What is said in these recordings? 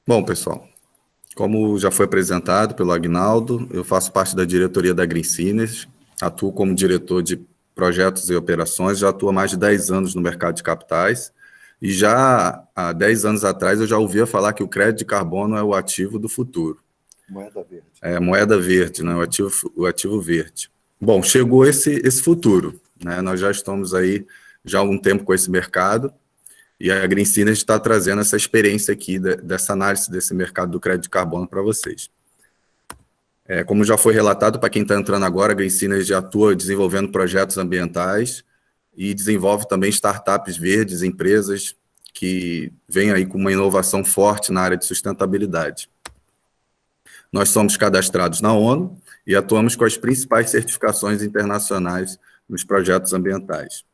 Bom, pessoal, como já foi apresentado pelo Agnaldo, eu faço parte da diretoria da Green Synergy, atuo como diretor de projetos e operações, já atuo há mais de 10 anos no mercado de capitais, e já há 10 anos atrás eu já ouvia falar que o crédito de carbono é o ativo do futuro. Moeda verde. É, moeda verde, né, o ativo verde. Bom, chegou esse futuro, né, nós já estamos aí já há algum tempo com esse mercado, e a Green Synergy está trazendo essa experiência aqui, dessa análise desse mercado do crédito de carbono para vocês. Como já foi relatado, para quem está entrando agora, a Green Synergy atua desenvolvendo projetos ambientais e desenvolve também startups verdes, empresas que vêm aí com uma inovação forte na área de sustentabilidade. Nós somos cadastrados na ONU e atuamos com as principais certificações internacionais nos projetos ambientais.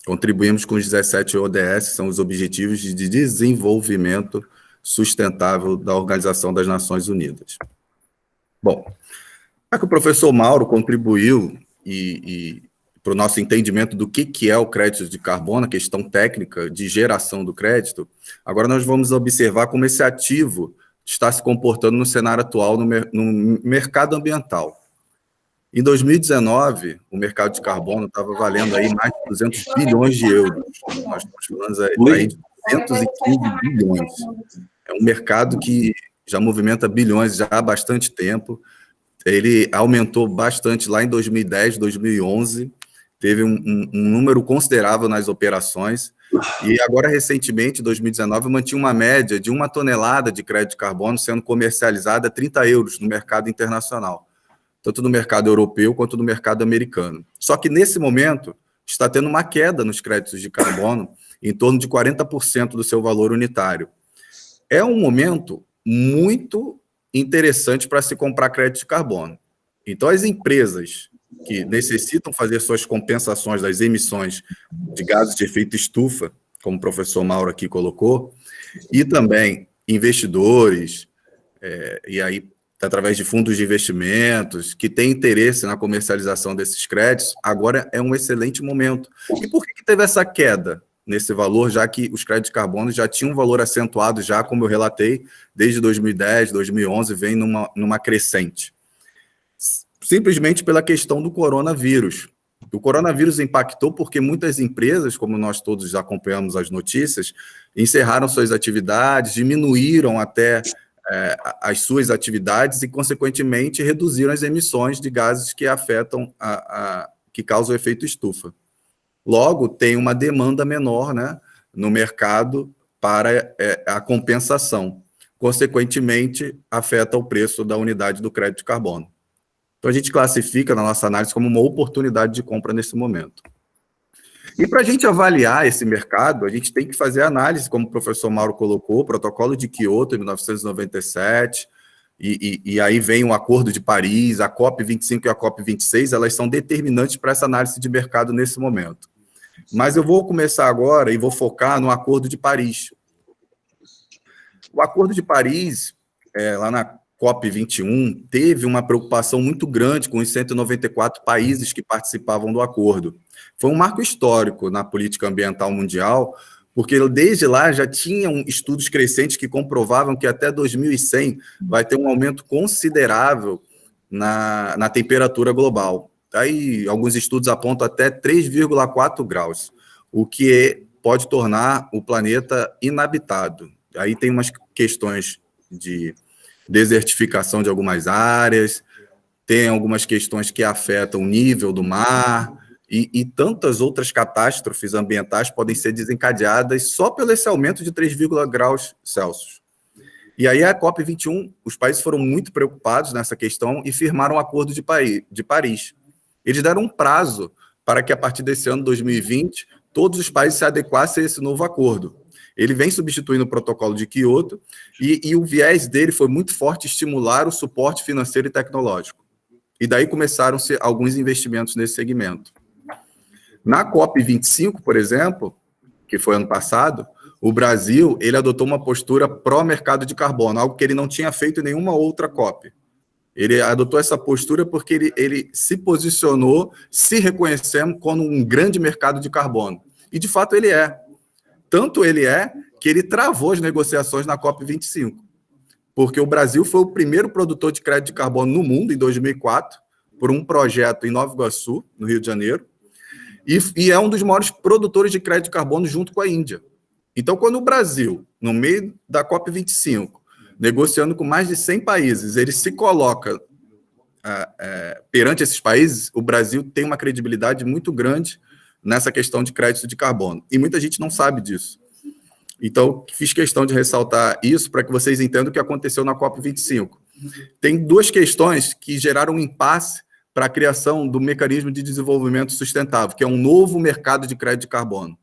Contribuímos com os 17 ODS, são os Objetivos de Desenvolvimento Sustentável da Organização das Nações Unidas. Bom, já que o professor Mauro contribuiu para o nosso entendimento do que é o crédito de carbono, a questão técnica de geração do crédito, agora nós vamos observar como esse ativo está se comportando no cenário atual no mercado ambiental. Em 2019, o mercado de carbono estava valendo aí mais de 200 bilhões de euros. Nós estamos falando aí de 215 bilhões. É um mercado que já movimenta bilhões já há bastante tempo. Ele aumentou bastante lá em 2010, 2011, teve um número considerável nas operações, e agora, recentemente, em 2019, mantinha uma média de 1 tonelada de crédito de carbono sendo comercializada a 30 euros no mercado internacional, tanto no mercado europeu quanto no mercado americano. Só que, nesse momento, está tendo uma queda nos créditos de carbono em torno de 40% do seu valor unitário. É um momento muito interessante para se comprar crédito de carbono. Então, as empresas que necessitam fazer suas compensações das emissões de gases de efeito estufa, como o professor Mauro aqui colocou, e também investidores, e aí através de fundos de investimentos, que têm interesse na comercialização desses créditos, agora é um excelente momento. E por que teve essa queda nesse valor, já que os créditos de carbono já tinham um valor acentuado, já como eu relatei, desde 2010, 2011, vem numa crescente? Simplesmente pela questão do coronavírus. O coronavírus impactou porque muitas empresas, como nós todos já acompanhamos as notícias, encerraram suas atividades, diminuíram até as suas atividades e, consequentemente, reduziram as emissões de gases que afetam, que causam o efeito estufa. Logo, tem uma demanda menor, né, no mercado para a compensação. Consequentemente, afeta o preço da unidade do crédito de carbono. Então, a gente classifica na nossa análise como uma oportunidade de compra nesse momento. E para a gente avaliar esse mercado, a gente tem que fazer análise, como o professor Mauro colocou, o protocolo de Kyoto, em 1997, e aí vem o Acordo de Paris, a COP25 e a COP26, elas são determinantes para essa análise de mercado nesse momento. Mas eu vou começar agora e vou focar no Acordo de Paris. O Acordo de Paris, lá na COP21, teve uma preocupação muito grande com os 194 países que participavam do acordo. Foi um marco histórico na política ambiental mundial, porque desde lá já tinham estudos crescentes que comprovavam que até 2100 vai ter um aumento considerável na temperatura global. Aí, alguns estudos apontam até 3,4 graus, o que pode tornar o planeta inabitado. Aí tem umas questões de desertificação de algumas áreas, tem algumas questões que afetam o nível do mar, e tantas outras catástrofes ambientais podem ser desencadeadas só pelo esse aumento de 3, graus Celsius. E aí a COP21, os países foram muito preocupados nessa questão e firmaram o Acordo de Paris. Eles deram um prazo para que, a partir desse ano, 2020, todos os países se adequassem a esse novo acordo. Ele vem substituindo o protocolo de Kyoto e o viés dele foi muito forte estimular o suporte financeiro e tecnológico. E daí começaram-se alguns investimentos nesse segmento. Na COP25, por exemplo, que foi ano passado, o Brasil ele adotou uma postura pró-mercado de carbono, algo que ele não tinha feito em nenhuma outra COP. Ele adotou essa postura porque ele se posicionou, se reconhecendo como um grande mercado de carbono. E, de fato, ele é. Tanto ele é que ele travou as negociações na COP25. porque o Brasil foi o primeiro produtor de crédito de carbono no mundo, em 2004, por um projeto em Nova Iguaçu, no Rio de Janeiro, e é um dos maiores produtores de crédito de carbono junto com a Índia. Então, quando o Brasil, no meio da COP25, negociando com mais de 100 países, ele se coloca perante esses países, o Brasil tem uma credibilidade muito grande nessa questão de crédito de carbono. E muita gente não sabe disso. Então, fiz questão de ressaltar isso para que vocês entendam o que aconteceu na COP25. Tem duas questões que geraram um impasse para a criação do mecanismo de desenvolvimento sustentável, que é um novo mercado de crédito de carbono,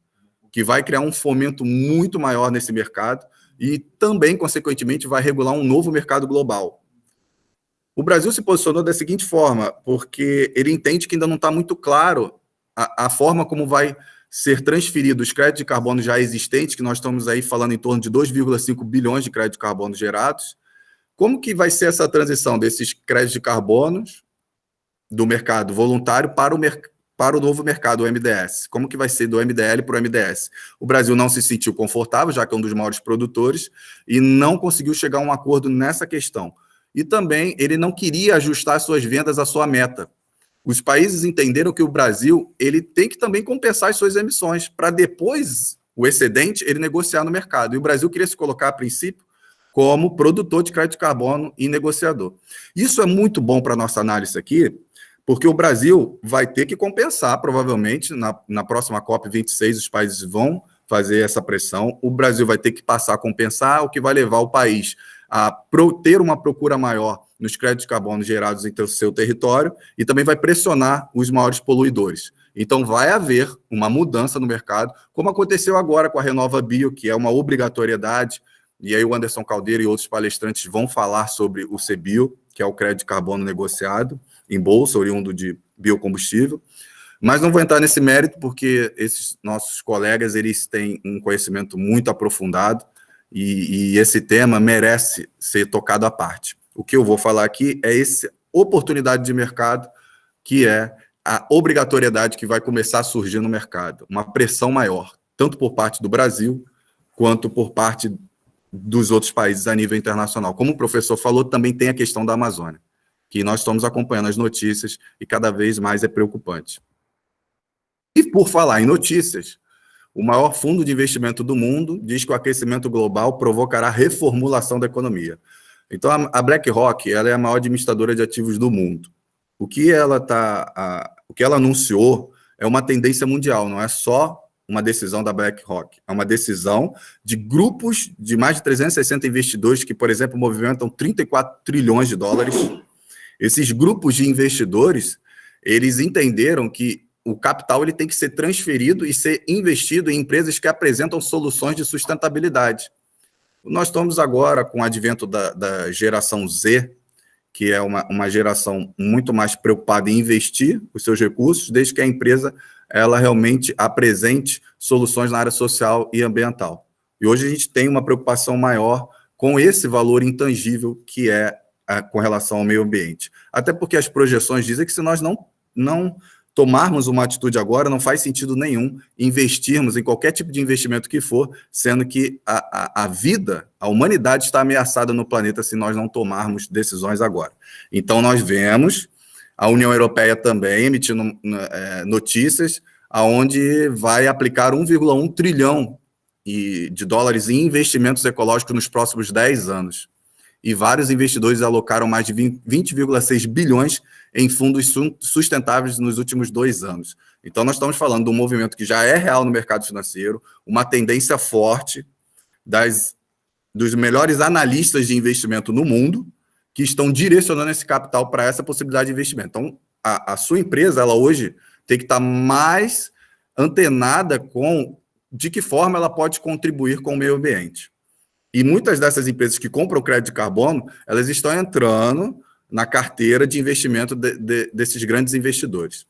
que vai criar um fomento muito maior nesse mercado e também, consequentemente, vai regular um novo mercado global. O Brasil se posicionou da seguinte forma, porque ele entende que ainda não está muito claro a forma como vai ser transferido os créditos de carbono já existentes, que nós estamos aí falando em torno de 2,5 bilhões de créditos de carbono gerados. Como que vai ser essa transição desses créditos de carbono do mercado voluntário para o novo mercado, o MDS? Como que vai ser do MDL para o MDS? O Brasil não se sentiu confortável, já que é um dos maiores produtores, e não conseguiu chegar a um acordo nessa questão. E também ele não queria ajustar suas vendas à sua meta. Os países entenderam que o Brasil ele tem que também compensar as suas emissões, para depois, o excedente, ele negociar no mercado. E o Brasil queria se colocar, a princípio, como produtor de crédito de carbono e negociador. Isso é muito bom para a nossa análise aqui, porque o Brasil vai ter que compensar, provavelmente, na próxima COP26, os países vão fazer essa pressão, o Brasil vai ter que passar a compensar, o que vai levar o país a ter uma procura maior nos créditos de carbono gerados em seu território e também vai pressionar os maiores poluidores. Então, vai haver uma mudança no mercado, como aconteceu agora com a RenovaBio, que é uma obrigatoriedade, e aí o Anderson Caldeira e outros palestrantes vão falar sobre o CBio, que é o crédito de carbono negociado em bolsa, oriundo de biocombustível. Mas não vou entrar nesse mérito, porque esses nossos colegas eles têm um conhecimento muito aprofundado, e esse tema merece ser tocado à parte. O que eu vou falar aqui é essa oportunidade de mercado, que é a obrigatoriedade que vai começar a surgir no mercado, uma pressão maior, tanto por parte do Brasil, quanto por parte dos outros países a nível internacional. Como o professor falou, também tem a questão da Amazônia, que nós estamos acompanhando as notícias e cada vez mais é preocupante. E por falar em notícias, o maior fundo de investimento do mundo diz que o aquecimento global provocará reformulação da economia. Então, a BlackRock ela é a maior administradora de ativos do mundo. O que ela anunciou é uma tendência mundial, não é só uma decisão da BlackRock, é uma decisão de grupos de mais de 360 investidores que, por exemplo, movimentam 34 trilhões de dólares. Esses grupos de investidores, eles entenderam que o capital ele tem que ser transferido e ser investido em empresas que apresentam soluções de sustentabilidade. Nós estamos agora com o advento da geração Z, que é uma geração muito mais preocupada em investir os seus recursos, desde que a empresa ela realmente apresente soluções na área social e ambiental. E hoje a gente tem uma preocupação maior com esse valor intangível que é com relação ao meio ambiente. Até porque as projeções dizem que se nós não tomarmos uma atitude agora, não faz sentido nenhum investirmos em qualquer tipo de investimento que for, sendo que a vida, a humanidade está ameaçada no planeta se nós não tomarmos decisões agora. Então, nós vemos a União Europeia também emitindo notícias onde vai aplicar 1,1 trilhão de dólares em investimentos ecológicos nos próximos 10 anos. E vários investidores alocaram mais de 20,6 bilhões em fundos sustentáveis nos últimos 2 anos. Então, nós estamos falando de um movimento que já é real no mercado financeiro, uma tendência forte dos melhores analistas de investimento no mundo, que estão direcionando esse capital para essa possibilidade de investimento. Então, a sua empresa, ela hoje tem que estar mais antenada com de que forma ela pode contribuir com o meio ambiente. E muitas dessas empresas que compram crédito de carbono, elas estão entrando na carteira de investimento desses grandes investidores.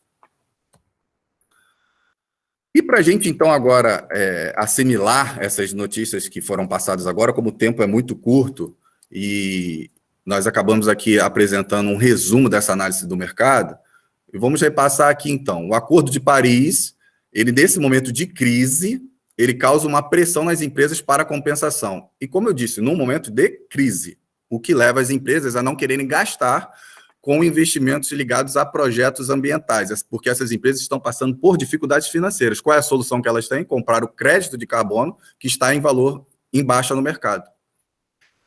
E para a gente, então, agora assimilar essas notícias que foram passadas agora, como o tempo é muito curto, e nós acabamos aqui apresentando um resumo dessa análise do mercado, e vamos repassar aqui, então. O Acordo de Paris, ele, nesse momento de crise, ele causa uma pressão nas empresas para compensação. E, como eu disse, num momento de crise. o que leva as empresas a não quererem gastar com investimentos ligados a projetos ambientais, porque essas empresas estão passando por dificuldades financeiras. Qual é a solução que elas têm? Comprar o crédito de carbono, que está em valor em baixa no mercado.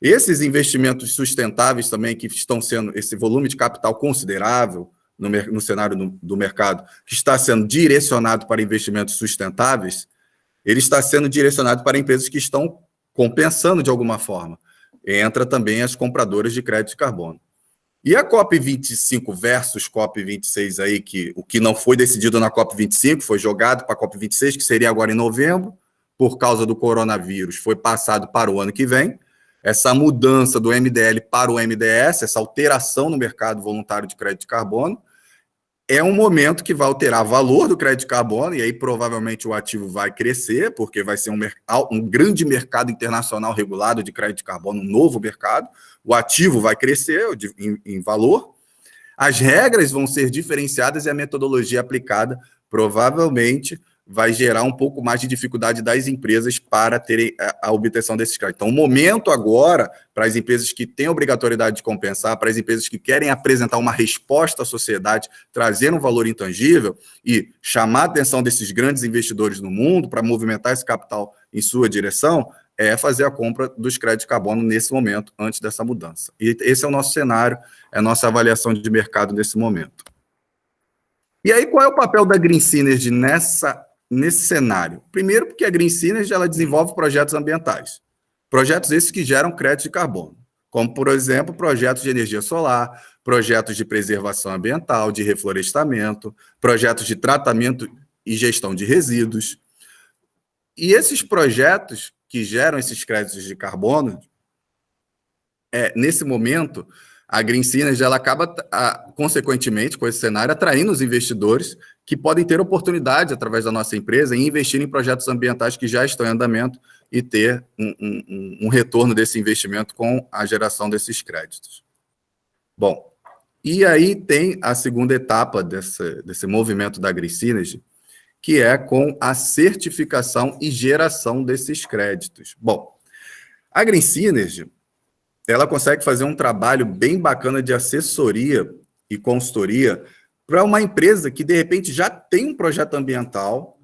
Esses investimentos sustentáveis também, que estão sendo, esse volume de capital considerável no cenário do mercado, que está sendo direcionado para investimentos sustentáveis, ele está sendo direcionado para empresas que estão compensando de alguma forma. Entra também as compradoras de crédito de carbono. E a COP25 versus COP26 aí, que o que não foi decidido na COP25 foi jogado para a COP26, que seria agora em novembro, por causa do coronavírus, foi passado para o ano que vem. Essa mudança do MDL para o MDS, essa alteração no mercado voluntário de crédito de carbono, é um momento que vai alterar o valor do crédito de carbono, e aí provavelmente o ativo vai crescer, porque vai ser um grande mercado internacional regulado de crédito de carbono, um novo mercado. O ativo vai crescer em valor, as regras vão ser diferenciadas e a metodologia aplicada provavelmente vai gerar um pouco mais de dificuldade das empresas para terem a obtenção desses créditos. Então, o momento agora, para as empresas que têm obrigatoriedade de compensar, para as empresas que querem apresentar uma resposta à sociedade, trazer um valor intangível e chamar a atenção desses grandes investidores no mundo para movimentar esse capital em sua direção, é fazer a compra dos créditos de carbono nesse momento, antes dessa mudança. E esse é o nosso cenário, é a nossa avaliação de mercado nesse momento. E aí, qual é o papel da Green Synergy nesse cenário? Primeiro, porque a Green Synergy ela desenvolve projetos ambientais. Projetos esses que geram crédito de carbono, como, por exemplo, projetos de energia solar, projetos de preservação ambiental, de reflorestamento, projetos de tratamento e gestão de resíduos. E esses projetos que geram esses créditos de carbono, nesse momento, a Green Synergy ela acaba, consequentemente, com esse cenário, atraindo os investidores que podem ter oportunidade, através da nossa empresa, em investir em projetos ambientais que já estão em andamento e ter um retorno desse investimento com a geração desses créditos. Bom, e aí tem a segunda etapa desse movimento da Green Synergy, que é com a certificação e geração desses créditos. Bom, a Green Synergy ela consegue fazer um trabalho bem bacana de assessoria e consultoria para uma empresa que, de repente, já tem um projeto ambiental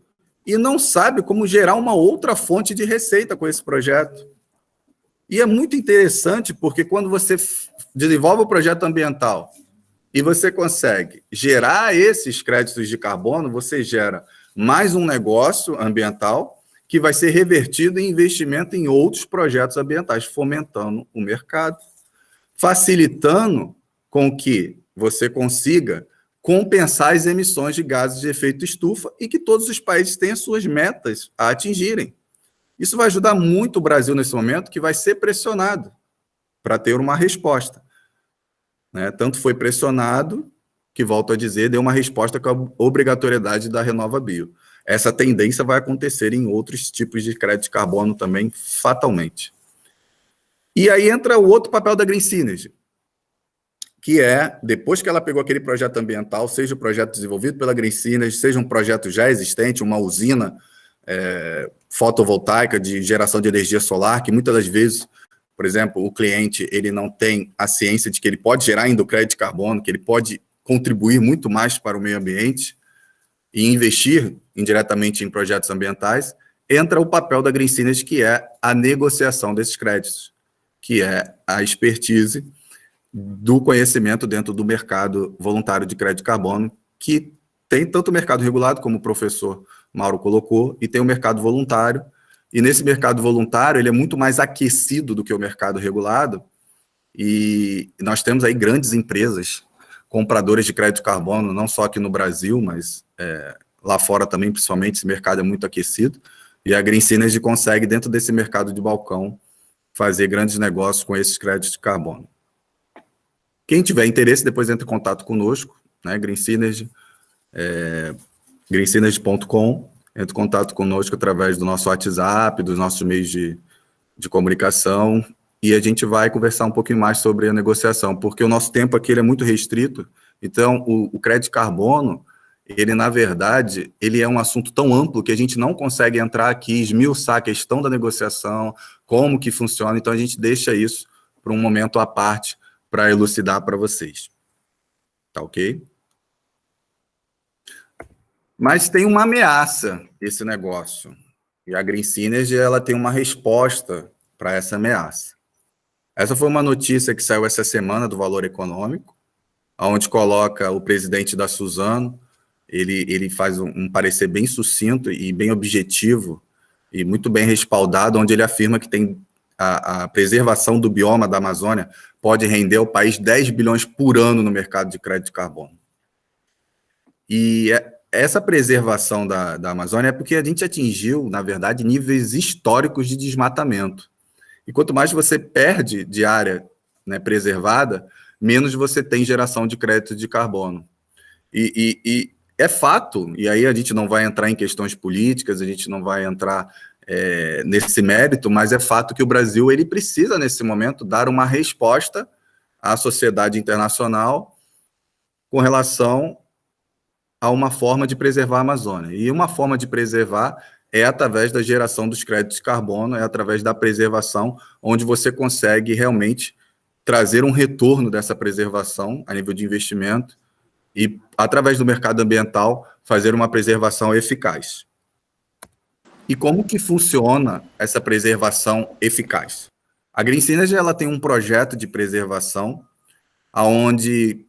e não sabe como gerar uma outra fonte de receita com esse projeto. E é muito interessante, porque quando você desenvolve o projeto ambiental e você consegue gerar esses créditos de carbono, você gera mais um negócio ambiental que vai ser revertido em investimento em outros projetos ambientais, fomentando o mercado, facilitando com que você consiga compensar as emissões de gases de efeito estufa e que todos os países tenham suas metas a atingirem. Isso vai ajudar muito o Brasil nesse momento, que vai ser pressionado para ter uma resposta. Tanto foi pressionado, que, volto a dizer, deu uma resposta com a obrigatoriedade da RenovaBio. Essa tendência vai acontecer em outros tipos de crédito de carbono também, fatalmente. E aí entra o outro papel da Green Synergy, que é, depois que ela pegou aquele projeto ambiental, seja o projeto desenvolvido pela Green Synergy, seja um projeto já existente, uma usina fotovoltaica de geração de energia solar, que muitas das vezes, por exemplo, o cliente ele não tem a ciência de que ele pode gerar ainda o crédito de carbono, que ele pode contribuir muito mais para o meio ambiente e investir indiretamente em projetos ambientais, entra o papel da Green Synergy, que é a negociação desses créditos, que é a expertise do conhecimento dentro do mercado voluntário de crédito de carbono, que tem tanto o mercado regulado, como o professor Mauro colocou, e tem o mercado voluntário, e nesse mercado voluntário ele é muito mais aquecido do que o mercado regulado, e nós temos aí grandes empresas compradoras de crédito de carbono, não só aqui no Brasil, mas lá fora também, principalmente, esse mercado é muito aquecido, e a Green Synergy consegue, dentro desse mercado de balcão, fazer grandes negócios com esses créditos de carbono. Quem tiver interesse, depois entre em contato conosco, Green Synergy, greensynergy.com, entre em contato conosco através do nosso WhatsApp, dos nossos meios de comunicação, e a gente vai conversar um pouquinho mais sobre a negociação, porque o nosso tempo aqui ele é muito restrito, então o crédito de carbono, ele, na verdade, ele é um assunto tão amplo que a gente não consegue entrar aqui, esmiuçar a questão da negociação, como que funciona, então a gente deixa isso para um momento à parte para elucidar para vocês. Tá ok? Mas tem uma ameaça esse negócio. E a Green Synergy, ela tem uma resposta para essa ameaça. Essa foi uma notícia que saiu essa semana do Valor Econômico, onde coloca o presidente da Suzano, ele faz um parecer bem sucinto e bem objetivo, e muito bem respaldado, onde ele afirma que tem a preservação do bioma da Amazônia pode render ao país 10 bilhões por ano no mercado de crédito de carbono. E essa preservação da Amazônia é porque a gente atingiu, na verdade, níveis históricos de desmatamento. E quanto mais você perde de área, né, preservada, menos você tem geração de crédito de carbono. E é fato, e aí a gente não vai entrar em questões políticas, a gente não vai entrar nesse mérito, mas é fato que o Brasil ele precisa, nesse momento, dar uma resposta à sociedade internacional com relação a uma forma de preservar a Amazônia. E uma forma de preservar é através da geração dos créditos de carbono, é através da preservação, onde você consegue realmente trazer um retorno dessa preservação a nível de investimento e, através do mercado ambiental, fazer uma preservação eficaz. E como que funciona essa preservação eficaz? A Green Synergy, ela tem um projeto de preservação onde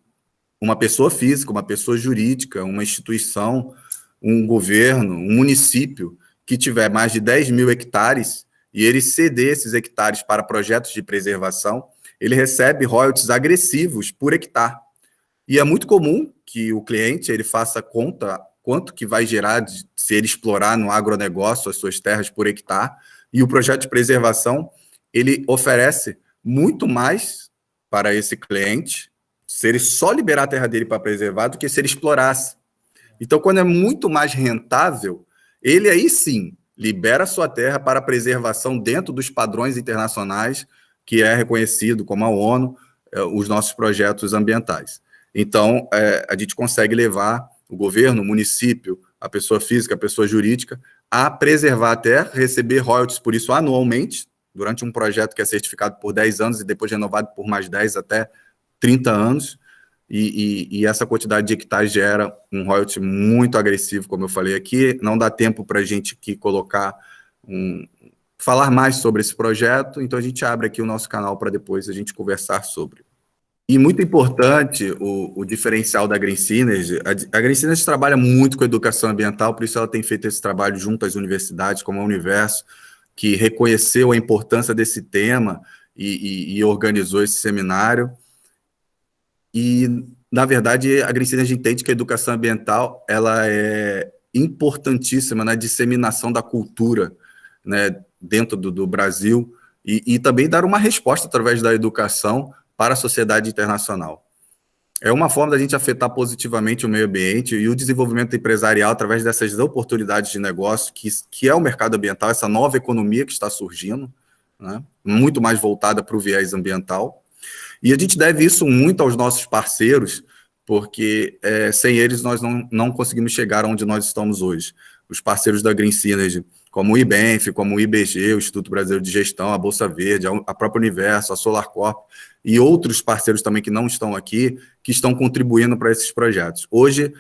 uma pessoa física, uma pessoa jurídica, uma instituição, um governo, um município que tiver mais de 10 mil hectares e ele ceder esses hectares para projetos de preservação, ele recebe royalties agressivos por hectare. E é muito comum que o cliente ele faça conta quanto que vai gerar se ele explorar no agronegócio as suas terras por hectare, e o projeto de preservação ele oferece muito mais para esse cliente se ele só liberar a terra dele para preservar do que se ele explorasse. Então, quando é muito mais rentável, ele aí sim libera a sua terra para preservação dentro dos padrões internacionais que é reconhecido como a ONU, os nossos projetos ambientais. Então, a gente consegue levar o governo, o município, a pessoa física, a pessoa jurídica, a preservar a terra, receber royalties por isso anualmente, durante um projeto que é certificado por 10 anos e depois renovado por mais 10 até 30 anos, e essa quantidade de hectares gera um royalty muito agressivo, como eu falei aqui. Não dá tempo para a gente aqui falar mais sobre esse projeto, então a gente abre aqui o nosso canal para depois a gente conversar sobre. E muito importante, o diferencial da Green Synergy, a Green Synergy trabalha muito com educação ambiental, por isso ela tem feito esse trabalho junto às universidades, como a Universo, que reconheceu a importância desse tema e organizou esse seminário. E, na verdade, a Green Synergy entende que a educação ambiental ela é importantíssima na disseminação da cultura, né, dentro do Brasil, e também dar uma resposta através da educação para a sociedade internacional. É uma forma da gente afetar positivamente o meio ambiente e o desenvolvimento empresarial através dessas oportunidades de negócio, que é o mercado ambiental, essa nova economia que está surgindo, né, muito mais voltada para o viés ambiental. E a gente deve isso muito aos nossos parceiros, porque sem eles nós não conseguimos chegar onde nós estamos hoje. Os parceiros da Green Synergy, como o IBENF, como o IBG, o Instituto Brasileiro de Gestão, a Bolsa Verde, a própria Universo, a SolarCorp, e outros parceiros também que não estão aqui, que estão contribuindo para esses projetos. Hoje,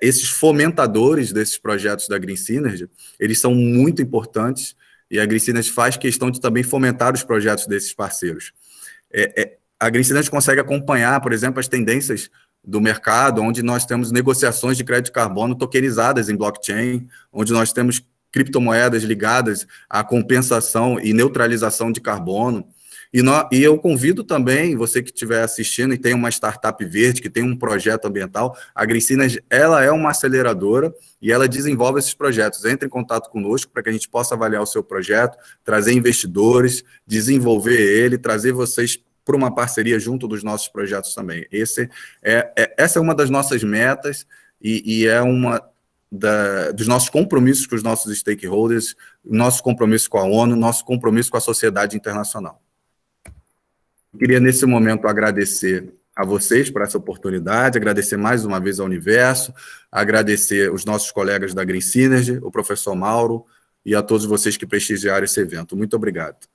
esses fomentadores desses projetos da Green Synergy, eles são muito importantes, e a Green Synergy faz questão de também fomentar os projetos desses parceiros. A Green Synergy consegue acompanhar, por exemplo, as tendências do mercado, onde nós temos negociações de crédito de carbono tokenizadas em blockchain, onde nós temos criptomoedas ligadas à compensação e neutralização de carbono. E eu convido também, você que estiver assistindo e tem uma startup verde, que tem um projeto ambiental, a Green Synergy, ela é uma aceleradora e ela desenvolve esses projetos. Entre em contato conosco para que a gente possa avaliar o seu projeto, trazer investidores, desenvolver ele, trazer vocês para uma parceria junto dos nossos projetos também. Essa é uma das nossas metas e é uma dos nossos compromissos com os nossos stakeholders, nosso compromisso com a ONU, nosso compromisso com a sociedade internacional. Eu queria, nesse momento, agradecer a vocês por essa oportunidade, agradecer mais uma vez ao Universo, agradecer os nossos colegas da Green Synergy, o professor Mauro, e a todos vocês que prestigiaram esse evento. Muito obrigado.